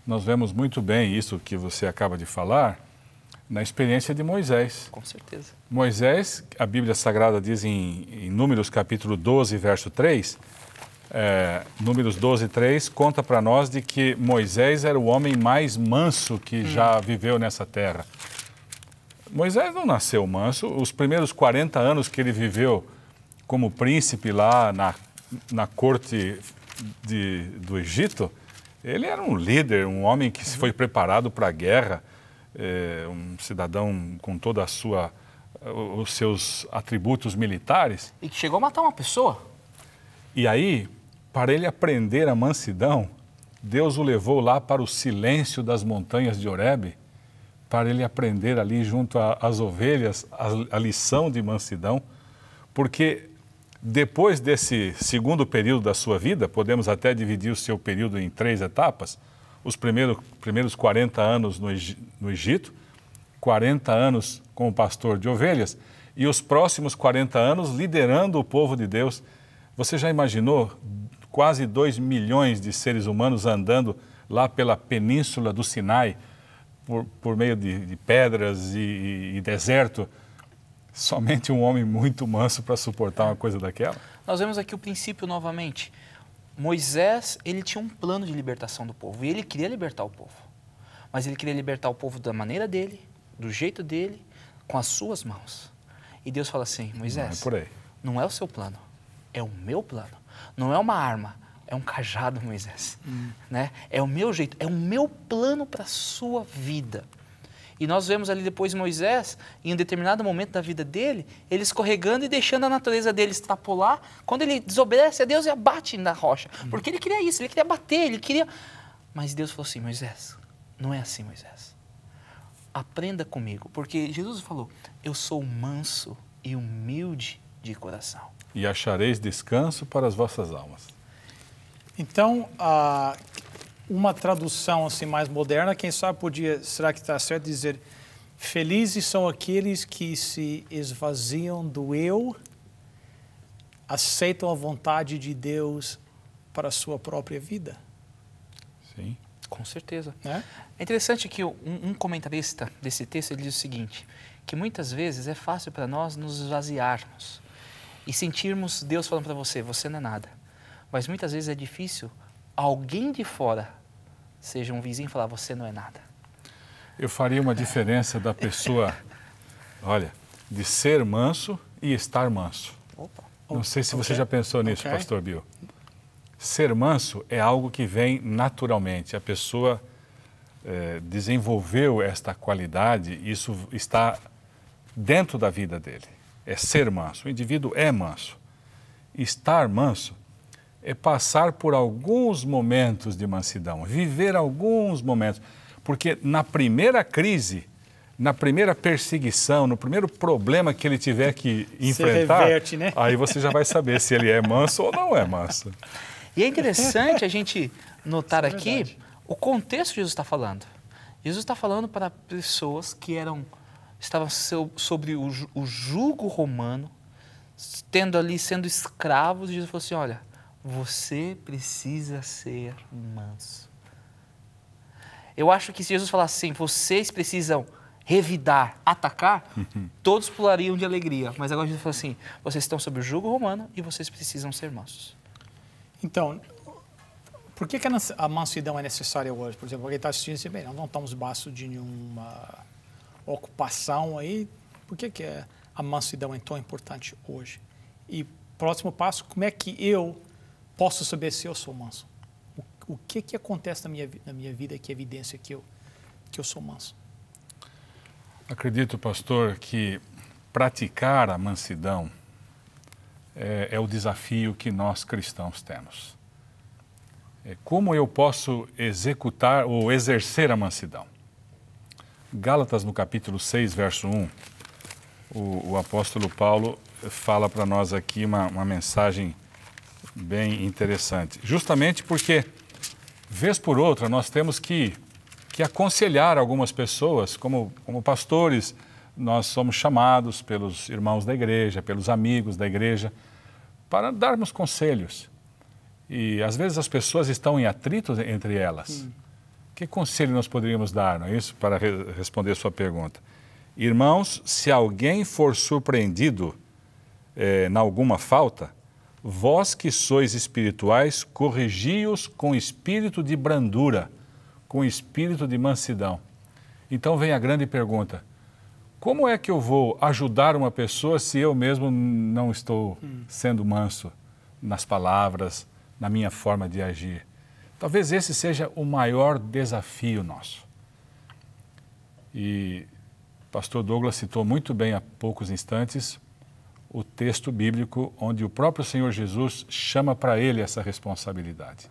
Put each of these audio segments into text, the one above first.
nós vemos muito bem isso que você acaba de falar na experiência de Moisés. Com certeza. Moisés, a Bíblia Sagrada diz em Números capítulo 12, verso 3, Números 12, 3, conta para nós de que Moisés era o homem mais manso que já viveu nessa terra. Moisés não nasceu manso, os primeiros 40 anos que ele viveu como príncipe lá na corte do Egito, ele era um líder, um homem que foi preparado para a guerra, um cidadão com toda os seus atributos militares. E que chegou a matar uma pessoa. E aí, para ele aprender a mansidão, Deus o levou lá para o silêncio das montanhas de Horebe, para ele aprender ali junto às ovelhas a lição de mansidão, porque depois desse segundo período da sua vida, podemos até dividir o seu período em 3 etapas, os primeiros 40 anos no Egito, 40 anos como pastor de ovelhas e os próximos 40 anos liderando o povo de Deus. Você já imaginou quase 2 milhões de seres humanos andando lá pela península do Sinai, por meio de pedras e deserto? Somente um homem muito manso para suportar uma coisa daquela? Nós vemos aqui o princípio novamente. Moisés, ele tinha um plano de libertação do povo e ele queria libertar o povo. Mas ele queria libertar o povo da maneira dele, do jeito dele, com as suas mãos. E Deus fala assim, Moisés, não é o seu plano, é o meu plano. Não é uma arma, é um cajado, Moisés. Né? É o meu jeito, é o meu plano para a sua vida. E nós vemos ali depois Moisés, em um determinado momento da vida dele, ele escorregando e deixando a natureza dele extrapolar. Quando ele desobedece a Deus e abate na rocha. Porque ele queria isso, ele queria bater, ele queria... Mas Deus falou assim, Moisés, não é assim, Moisés. Aprenda comigo, porque Jesus falou, eu sou manso e humilde de coração. E achareis descanso para as vossas almas. Então, uma tradução assim mais moderna, quem sabe será que está certo dizer, felizes são aqueles que se esvaziam do eu, aceitam a vontade de Deus para a sua própria vida. Sim. Com certeza. É interessante que um comentarista desse texto ele diz o seguinte, que muitas vezes é fácil para nós nos esvaziarmos e sentirmos Deus falando para você, você não é nada. Mas muitas vezes é difícil alguém de fora, seja um vizinho, falar, você não é nada. Eu faria uma diferença da pessoa, olha, de ser manso e estar manso. Opa. Não sei se você já pensou nisso, Pastor Bill. Ser manso é algo que vem naturalmente. A pessoa desenvolveu esta qualidade, isso está dentro da vida dele. É ser manso. O indivíduo é manso. Estar manso é passar por alguns momentos de mansidão, viver alguns momentos. Porque na primeira crise, na primeira perseguição, no primeiro problema que ele tiver que enfrentar, reverte, né? Aí você já vai saber se ele é manso ou não é manso. E é interessante a gente notar aqui o contexto que Jesus está falando. Jesus está falando para pessoas que estavam sobre o jugo romano, sendo escravos, e Jesus falou assim, olha, você precisa ser manso. Eu acho que se Jesus falasse assim, vocês precisam revidar, atacar, todos pulariam de alegria. Mas agora Jesus falou assim, vocês estão sob o jugo romano e vocês precisam ser mansos. Então, por que a mansidão é necessária hoje? Por exemplo, alguém está assistindo e diz, bem, nós não estamos debaixo de nenhuma ocupação aí, por que a mansidão é tão importante hoje? E próximo passo, como é que eu posso saber se eu sou manso? O que acontece na minha vida que evidencia que eu sou manso? Acredito, pastor, que praticar a mansidão é o desafio que nós cristãos temos. Como eu posso executar ou exercer a mansidão? Gálatas, no capítulo 6, verso 1, o apóstolo Paulo fala para nós aqui uma mensagem bem interessante. Justamente porque, vez por outra, nós temos que aconselhar algumas pessoas, como pastores, nós somos chamados pelos irmãos da igreja, pelos amigos da igreja, para darmos conselhos. E às vezes as pessoas estão em atrito entre elas, Que conselho nós poderíamos dar, não é isso, para responder a sua pergunta? Irmãos, se alguém for surpreendido em alguma falta, vós que sois espirituais, corrigi-os com espírito de brandura, com espírito de mansidão. Então vem a grande pergunta: como é que eu vou ajudar uma pessoa se eu mesmo não estou sendo manso nas palavras, na minha forma de agir? Talvez esse seja o maior desafio nosso. E o pastor Douglas citou muito bem há poucos instantes o texto bíblico onde o próprio Senhor Jesus chama para ele essa responsabilidade.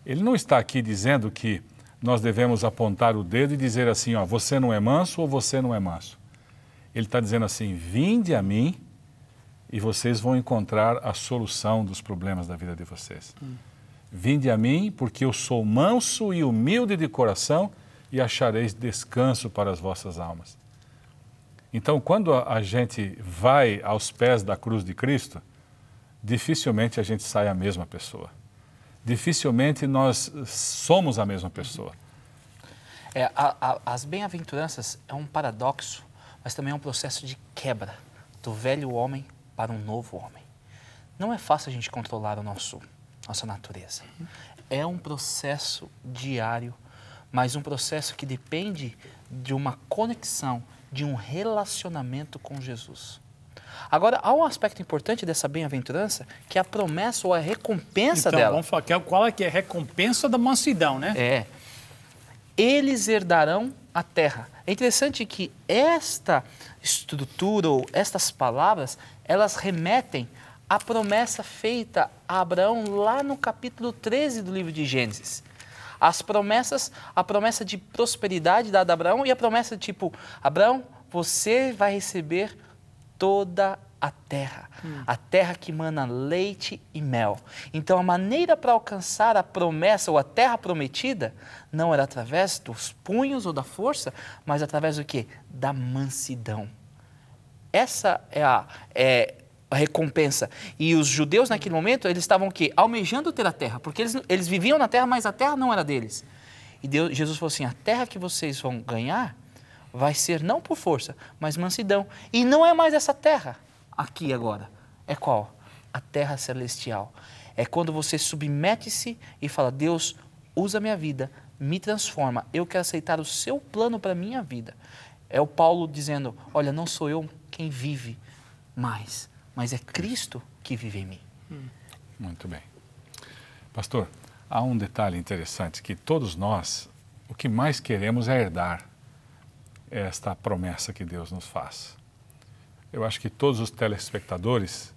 Ele não está aqui dizendo que nós devemos apontar o dedo e dizer assim, ó, você não é manso ou você não é manso. Ele está dizendo assim, vinde a mim e vocês vão encontrar a solução dos problemas da vida de vocês. Vinde a mim porque eu sou manso e humilde de coração e achareis descanso para as vossas almas. Então, quando a gente vai aos pés da cruz de Cristo, dificilmente a gente sai a mesma pessoa. Dificilmente nós somos a mesma pessoa. As bem-aventuranças é um paradoxo, mas também é um processo de quebra do velho homem para um novo homem. Não é fácil a gente controlar nossa natureza. É um processo diário, mas um processo que depende de uma conexão, de um relacionamento com Jesus. Agora, há um aspecto importante dessa bem-aventurança, que é a promessa ou a recompensa dela. Vamos falar, qual é que é a recompensa da mansidão, né? Eles herdarão a terra. É interessante que esta estrutura ou estas palavras, elas remetem à promessa feita a Abraão lá no capítulo 13 do livro de Gênesis. A promessa de prosperidade dada a Abraão e a promessa tipo, Abraão, você vai receber toda a terra que mana leite e mel. Então a maneira para alcançar a promessa ou a terra prometida não era através dos punhos ou da força, mas através do quê? Da mansidão. Essa é a recompensa. E os judeus naquele momento, eles estavam o quê? Almejando ter a terra, porque eles viviam na terra, mas a terra não era deles. E Jesus falou assim, a terra que vocês vão ganhar vai ser não por força, mas mansidão. E não é mais essa terra aqui agora. É qual? A terra celestial. É quando você submete-se e fala, Deus, usa a minha vida, me transforma, eu quero aceitar o seu plano para a minha vida. É o Paulo dizendo, olha, não sou eu quem vive mais, mas é Cristo que vive em mim. Muito bem. Pastor, há um detalhe interessante, que todos nós, o que mais queremos é herdar esta promessa que Deus nos faz. Eu acho que todos os telespectadores,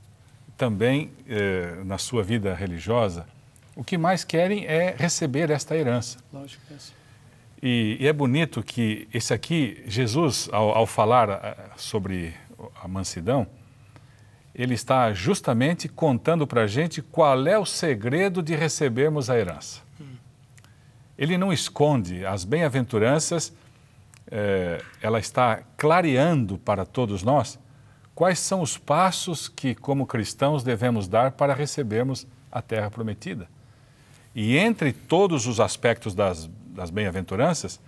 também na sua vida religiosa, o que mais querem é receber esta herança. Lógico que é assim. E é bonito que esse aqui, Jesus, ao falar sobre a mansidão, ele está justamente contando para a gente qual é o segredo de recebermos a herança. Ele não esconde as bem-aventuranças, ela está clareando para todos nós quais são os passos que, como cristãos, devemos dar para recebermos a terra prometida. E entre todos os aspectos das bem-aventuranças,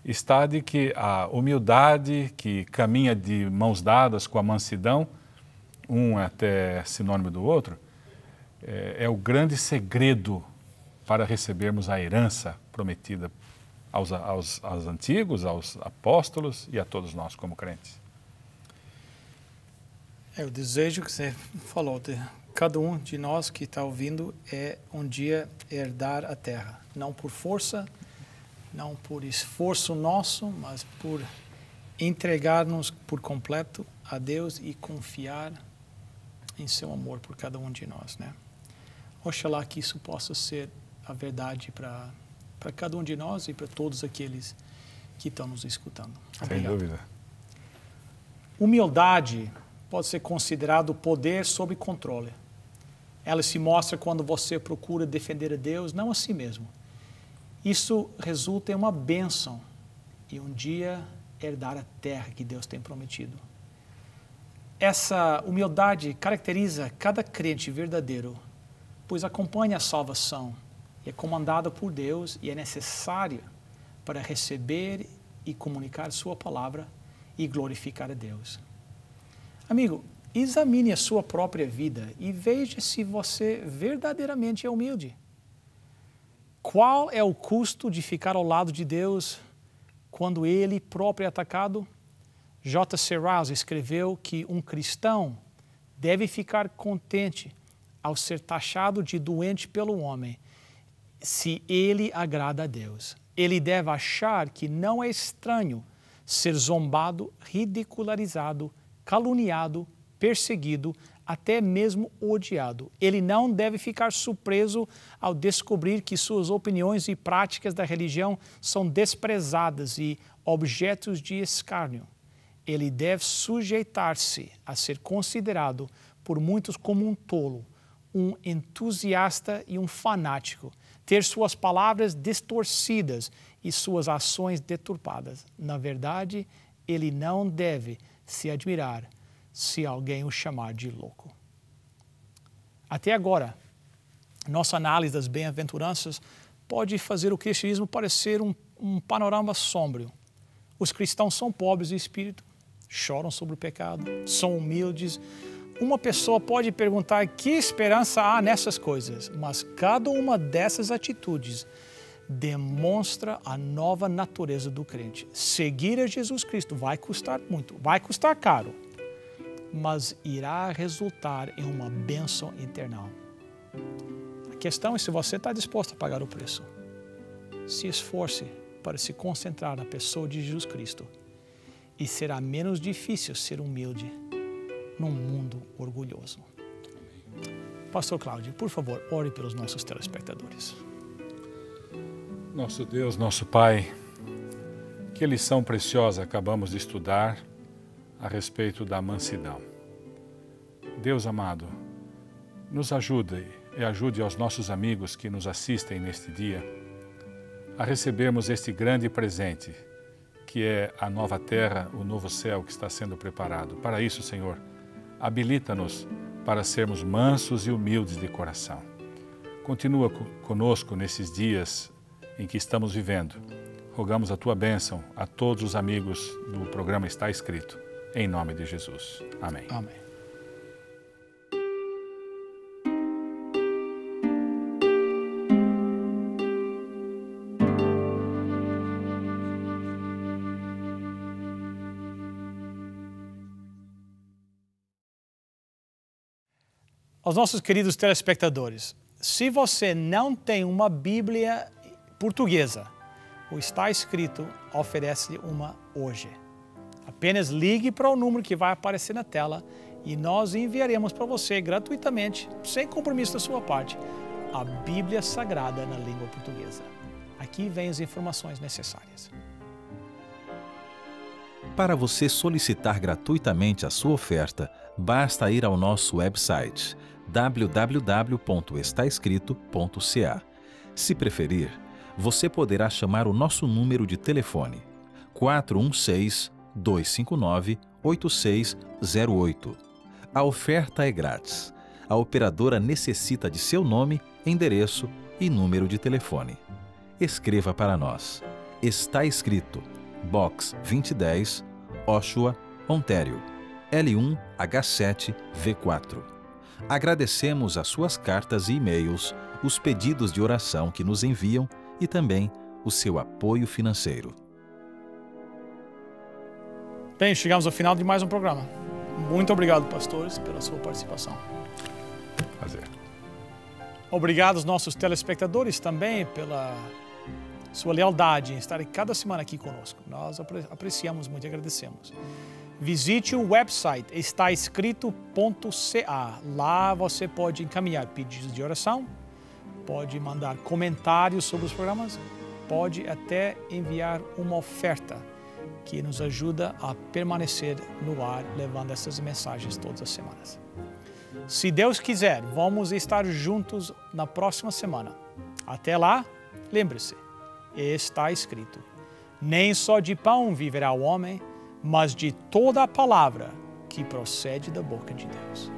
está de que a humildade que caminha de mãos dadas com a mansidão, um é até sinônimo do outro, é o grande segredo para recebermos a herança prometida aos antigos, aos apóstolos e a todos nós como crentes. O desejo que você falou, de cada um de nós que está ouvindo, é um dia herdar a terra. Não por força, não por esforço nosso, mas por entregar-nos por completo a Deus e confiar em seu amor por cada um de nós, né? Oxalá que isso possa ser a verdade para cada um de nós e para todos aqueles que estão nos escutando. Sem dúvida. Humildade pode ser considerado poder sob controle. Ela se mostra quando você procura defender a Deus, não a si mesmo. Isso resulta em uma bênção e um dia herdar a terra que Deus tem prometido. Essa humildade caracteriza cada crente verdadeiro, pois acompanha a salvação e é comandada por Deus e é necessária para receber e comunicar sua palavra e glorificar a Deus. Amigo, examine a sua própria vida e veja se você verdadeiramente é humilde. Qual é o custo de ficar ao lado de Deus quando Ele próprio é atacado? J.C. Ryle escreveu que um cristão deve ficar contente ao ser taxado de doente pelo homem, se ele agrada a Deus. Ele deve achar que não é estranho ser zombado, ridicularizado, caluniado, perseguido, até mesmo odiado. Ele não deve ficar surpreso ao descobrir que suas opiniões e práticas da religião são desprezadas e objetos de escárnio. Ele deve sujeitar-se a ser considerado por muitos como um tolo, um entusiasta e um fanático, ter suas palavras distorcidas e suas ações deturpadas. Na verdade, ele não deve se admirar se alguém o chamar de louco. Até agora, nossa análise das bem-aventuranças pode fazer o cristianismo parecer um panorama sombrio. Os cristãos são pobres de espírito, choram sobre o pecado, são humildes. Uma pessoa pode perguntar que esperança há nessas coisas, mas cada uma dessas atitudes demonstra a nova natureza do crente. Seguir a Jesus Cristo vai custar muito, vai custar caro, mas irá resultar em uma bênção eternal. A questão é se você está disposto a pagar o preço. Se esforce para se concentrar na pessoa de Jesus Cristo e será menos difícil ser humilde num mundo orgulhoso. Pastor Cláudio, por favor, ore pelos nossos telespectadores. Nosso Deus, nosso Pai, que lição preciosa acabamos de estudar a respeito da mansidão. Deus amado, nos ajude e ajude aos nossos amigos que nos assistem neste dia a recebermos este grande presente, que é a nova terra, o novo céu que está sendo preparado. Para isso, Senhor, habilita-nos para sermos mansos e humildes de coração. Continua conosco nesses dias em que estamos vivendo. Rogamos a Tua bênção a todos os amigos do programa Está Escrito. Em nome de Jesus. Amém. Amém. Aos nossos queridos telespectadores, se você não tem uma Bíblia portuguesa, o Está Escrito oferece-lhe uma hoje. Apenas ligue para o número que vai aparecer na tela e nós enviaremos para você gratuitamente, sem compromisso da sua parte, a Bíblia Sagrada na língua portuguesa. Aqui vêm as informações necessárias. Para você solicitar gratuitamente a sua oferta, basta ir ao nosso website www.estaescrito.ca. Se preferir, você poderá chamar o nosso número de telefone 416-259-8608. A oferta é grátis. A operadora necessita de seu nome, endereço e número de telefone. Escreva para nós. Está Escrito, Box 2010, Oshawa, Ontário, L1H7V4. Agradecemos as suas cartas e e-mails, os pedidos de oração que nos enviam e também o seu apoio financeiro. Bem, chegamos ao final de mais um programa. Muito obrigado, pastores, pela sua participação. Prazer. Obrigado aos nossos telespectadores também pela sua lealdade em estar cada semana aqui conosco. Nós apreciamos muito e agradecemos. Visite o website estaescrito.ca. Lá você pode encaminhar pedidos de oração, pode mandar comentários sobre os programas, pode até enviar uma oferta que nos ajuda a permanecer no ar, levando essas mensagens todas as semanas. Se Deus quiser, vamos estar juntos na próxima semana. Até lá, lembre-se, está escrito: nem só de pão viverá o homem, mas de toda a palavra que procede da boca de Deus.